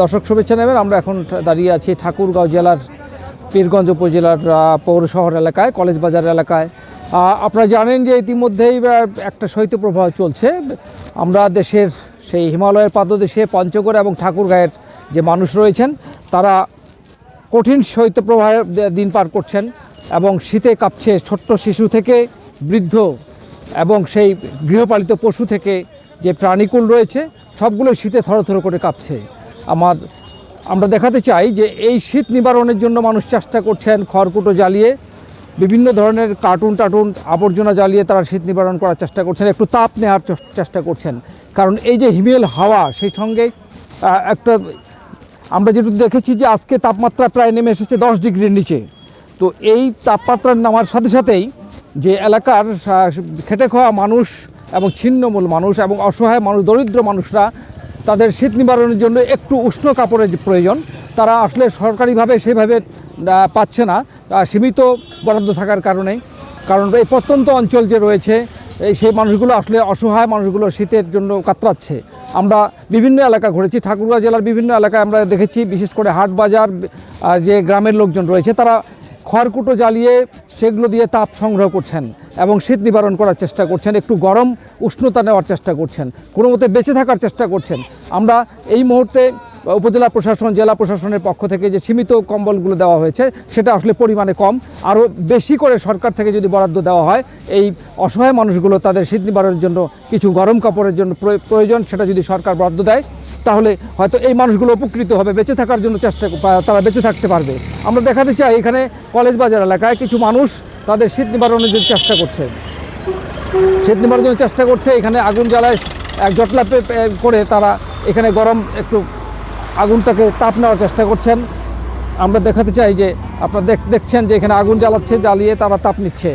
দর্শক শুভেচ্ছা নেবেন। আমরা এখন দাঁড়িয়ে আছি ঠাকুরগাঁও জেলার পীরগঞ্জ উপজেলার পৌর শহর এলাকায়, কলেজ বাজার এলাকায়। আপনারা জানেন যে ইতিমধ্যেই একটা শৈত্যপ্রবাহ চলছে। আমরা দেশের সেই হিমালয়ের পাদদেশে পঞ্চগড় এবং ঠাকুরগাঁয়ের যে মানুষ রয়েছেন তারা কঠিন শৈত্যপ্রবাহে দিন পার করছেন এবং শীতে কাঁপছে ছোট্ট শিশু থেকে বৃদ্ধ এবং সেই গৃহপালিত পশু থেকে যে প্রাণীকুল রয়েছে সবগুলো শীতে থরথর করে কাঁপছে। আমরা দেখাতে চাই যে এই শীত নিবারণের জন্য মানুষ চেষ্টা করছেন খড়কুটো জ্বালিয়ে, বিভিন্ন ধরনের কার্টুন আবর্জনা জ্বালিয়ে তারা শীত নিবারণ করার চেষ্টা করছেন, একটু তাপ নেওয়ার চেষ্টা করছেন। কারণ এই যে হিমেল হাওয়া, সেই সঙ্গে আমরা যেটুকু দেখেছি যে আজকে তাপমাত্রা প্রায় নেমে এসেছে 10 ডিগ্রির নিচে। তো এই তাপমাত্রা নামার সাথে সাথেই যে এলাকার খেটে খাওয়া মানুষ এবং ছিন্নমূল মানুষ এবং অসহায় মানুষ, দরিদ্র মানুষরা, তাদের শীত নিবারণের জন্য একটু উষ্ণ কাপড়ের প্রয়োজন। তারা আসলে সরকারিভাবে সেভাবে পাচ্ছে না, সীমিত বরাদ্দ থাকার কারণে। কারণ এই প্রত্যন্ত অঞ্চল যে রয়েছে সেই মানুষগুলো আসলে অসহায় মানুষগুলো শীতের জন্য কাতরাচ্ছে। আমরা বিভিন্ন এলাকা ঘুরেছি, ঠাকুরগাঁও জেলার বিভিন্ন এলাকায় আমরা দেখেছি, বিশেষ করে হাট বাজার যে গ্রামের লোকজন রয়েছে তারা খড়কুটো জ্বালিয়ে সেগুলো দিয়ে তাপ সংগ্রহ করছেন এবং শীত নিবারণ করার চেষ্টা করছেন, একটু গরম উষ্ণতা নেওয়ার চেষ্টা করছেন, কোনো মতে বেঁচে থাকার চেষ্টা করছেন। আমরা এই মুহূর্তে উপজেলা প্রশাসন, জেলা প্রশাসনের পক্ষ থেকে যে সীমিত কম্বলগুলো দেওয়া হয়েছে সেটা আসলে পরিমাণে কম। আরও বেশি করে সরকার থেকে যদি বরাদ্দ দেওয়া হয়, এই অসহায় মানুষগুলো তাদের শীত নিবারণের জন্য কিছু গরম কাপড়ের জন্য প্রয়োজন, সেটা যদি সরকার বরাদ্দ দেয় তাহলে হয়তো এই মানুষগুলো উপকৃত হবে, বেঁচে থাকার জন্য তারা বেঁচে থাকতে পারবে। আমরা দেখাতে চাই এখানে কলেজ বাজার এলাকায় কিছু মানুষ তাদের শীত নিবারণের জন্য চেষ্টা করছে। এখানে আগুন জ্বালায় জটলা করে তারা এখানে গরম একটু আগুনটাকে তাপ নেওয়ার চেষ্টা করছেন। আমরা দেখাতে চাই যে আপনারা দেখছেন যে এখানে আগুন জ্বালিয়ে তারা তাপ নিচ্ছে।